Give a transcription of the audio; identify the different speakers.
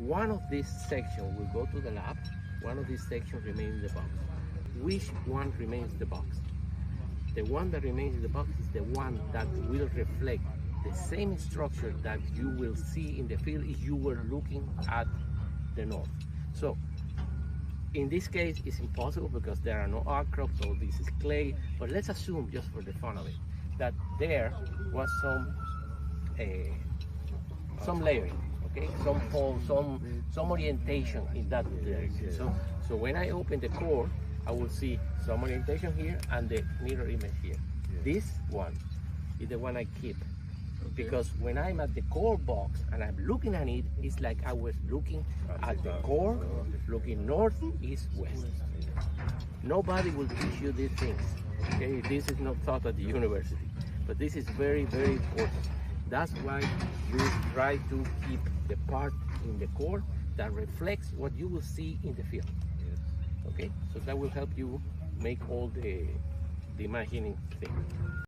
Speaker 1: one of these sections will go to the lab, one of these sections remains in the box. Which one remains in the box? The one that remains in the box is the one that will reflect the same structure that you will see in the field if you were looking at the north. So in this case, it's impossible because there are no outcrops, so this is clay, but let's assume, just for the fun of it, that there was some layering, okay, some fall, some orientation in that direction. So when I open the core, I will see some orientation here and the mirror image here. This one is the one I keep, because when I'm at the core box and I'm looking at it, it's like I was looking at the core, looking north, east, west. Nobody will teach you these things, okay? This is not taught at the university, but this is very, very important. That's why you try to keep the part in the core that reflects what you will see in the field. Okay, so that will help you make all the imagining thing.